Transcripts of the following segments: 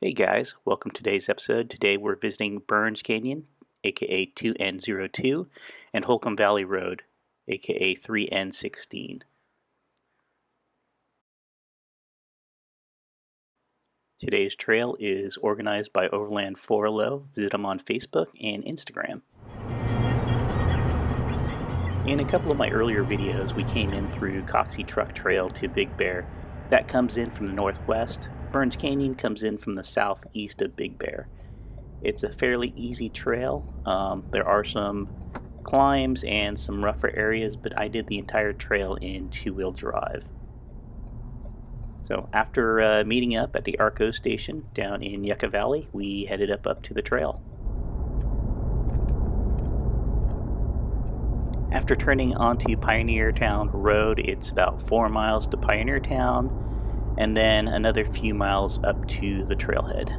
Hey guys, welcome to today's episode. Today we're visiting Burns Canyon, aka 2N02, and Holcomb Valley Road, aka 3N16. Today's trail is organized by Overland 4LO. Visit them on Facebook and Instagram. In a couple of my earlier videos, we came in through Coxie Truck Trail to Big Bear. That comes in from the northwest. Burns Canyon comes in from the southeast of Big Bear. It's a fairly easy trail. There are some climbs and some rougher areas, but I did the entire trail in two-wheel drive. So after meeting up at the Arco station down in Yucca Valley, we headed up to the trail. After turning onto Pioneer Town Road, it's about 4 miles to Pioneer Town, and then another few miles up to the trailhead.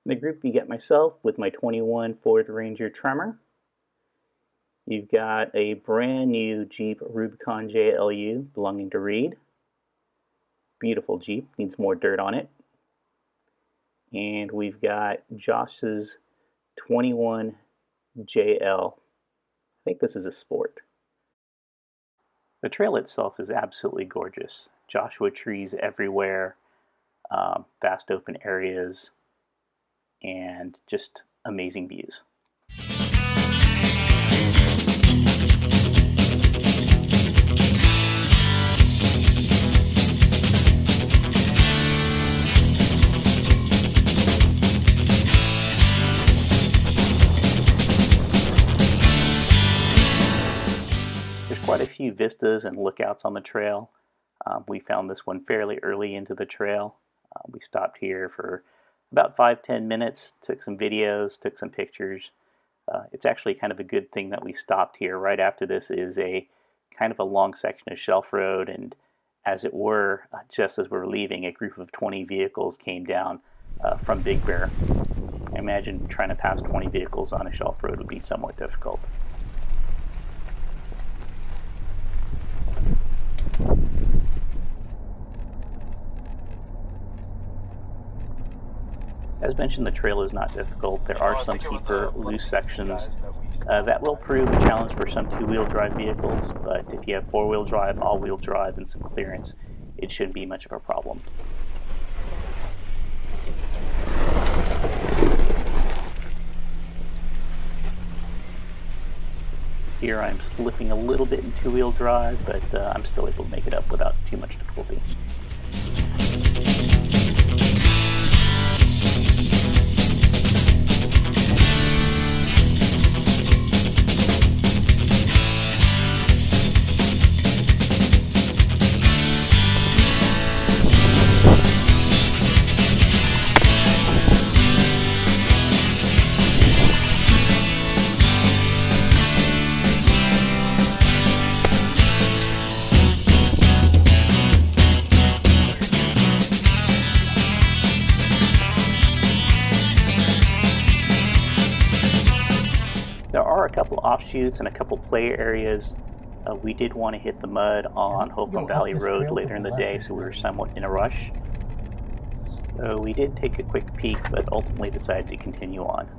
In the group, you get myself with my 21 Ford Ranger Tremor. You've got a brand new Jeep Rubicon JLU belonging to Reed. Beautiful Jeep, needs more dirt on it. And we've got Josh's 21 JL. I think this is a Sport. The trail itself is absolutely gorgeous. Joshua trees everywhere, vast open areas, and just amazing views. There's quite a few vistas and lookouts on the trail. We found this one fairly early into the trail. We stopped here for about 5-10 minutes, took some videos, took some pictures. It's actually kind of a good thing that we stopped here. Right after this is a kind of a long section of shelf road, and as it were, just as we were leaving, a group of 20 vehicles came down from Big Bear. I imagine trying to pass 20 vehicles on a shelf road would be somewhat difficult. As mentioned, the trail is not difficult. There are some steeper, loose sections that will prove a challenge for some two-wheel drive vehicles, but if you have four-wheel drive, all-wheel drive, and some clearance, it shouldn't be much of a problem. Here I'm slipping a little bit in two-wheel drive, but I'm still able to make it up without too much difficulty. There are a couple offshoots and a couple play areas. We did want to hit the mud on Holcomb Valley Road later in the day, so we were somewhat in a rush. So we did take a quick peek, but ultimately decided to continue on.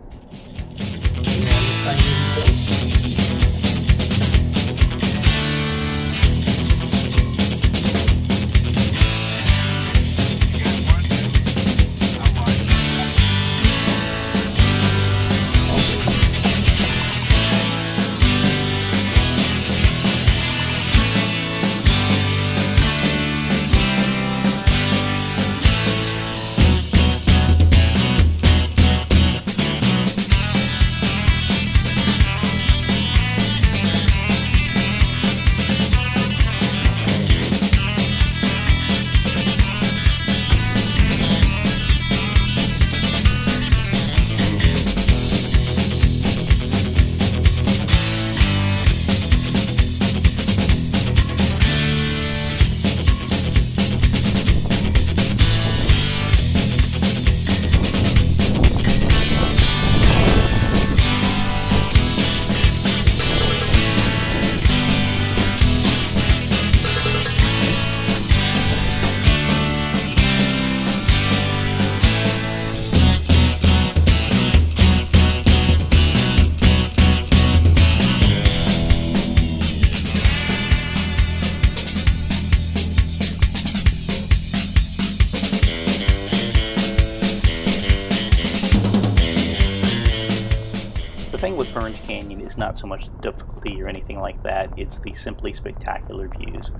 Orange Canyon is not so much difficulty or anything like that, it's the simply spectacular views.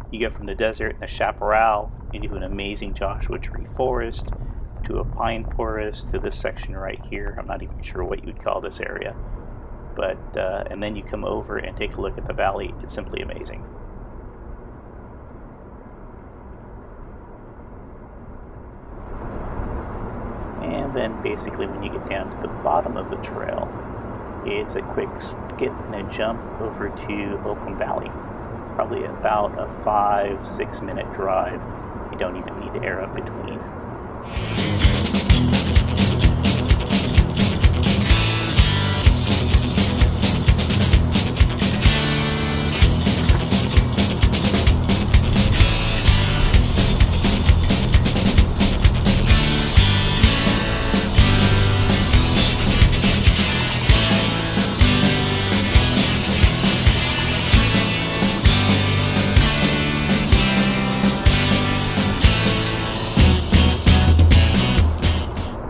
You go from the desert and the chaparral into an amazing Joshua Tree forest, to a pine forest, to this section right here. I'm not even sure what you would call this area. But, and then you come over and take a look at the valley. It's simply amazing. And then basically when you get down to the bottom of the trail, it's a quick skip and a jump over to Holcomb Valley. Probably about a 5-6 minute drive. You don't even need to air up between.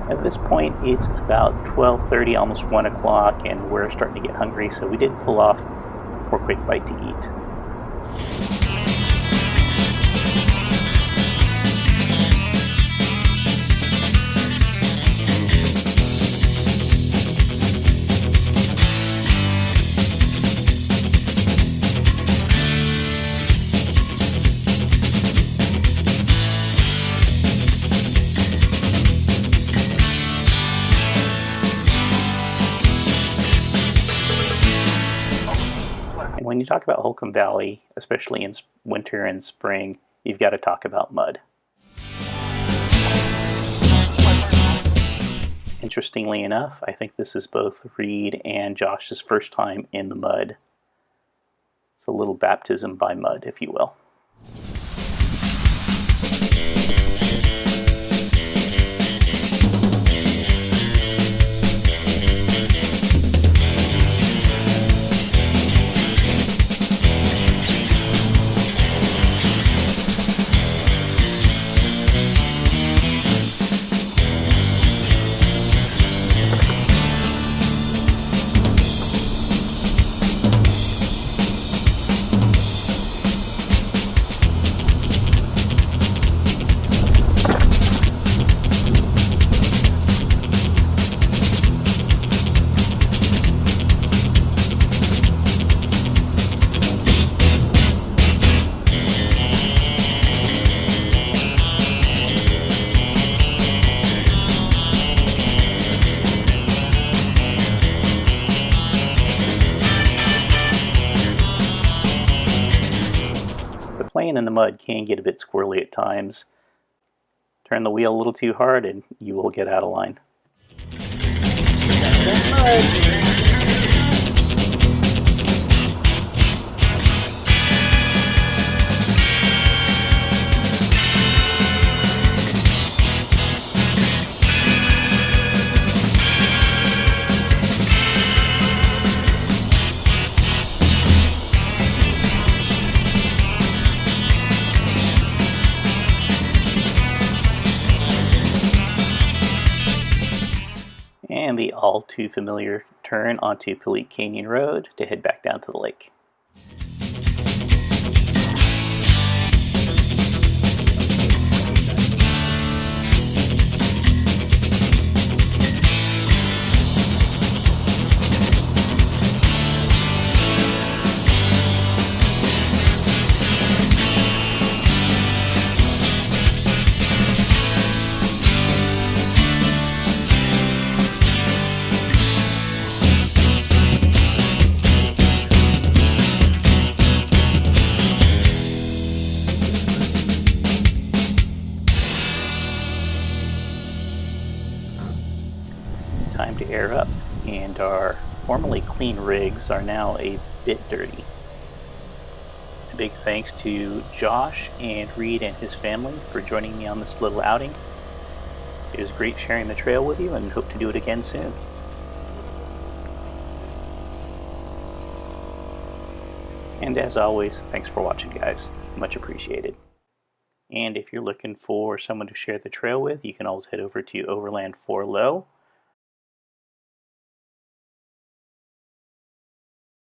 At this point, it's about 12:30, almost 1 o'clock, and we're starting to get hungry, so we did pull off for a quick bite to eat. When you talk about Holcomb Valley, especially in winter and spring, you've got to talk about mud. Interestingly enough, I think this is both Reed and Josh's first time in the mud. It's a little baptism by mud, if you will. Playing in the mud can get a bit squirrely at times. Turn the wheel a little too hard and you will get out of line. And the all too familiar turn onto Pelite Canyon Road to head back down to the lake. Time to air up, and our formerly clean rigs are now a bit dirty. A big thanks to Josh and Reed and his family for joining me on this little outing. It was great sharing the trail with you, and hope to do it again soon. And as always, thanks for watching, guys. Much appreciated. And if you're looking for someone to share the trail with, you can always head over to Overland 4 Low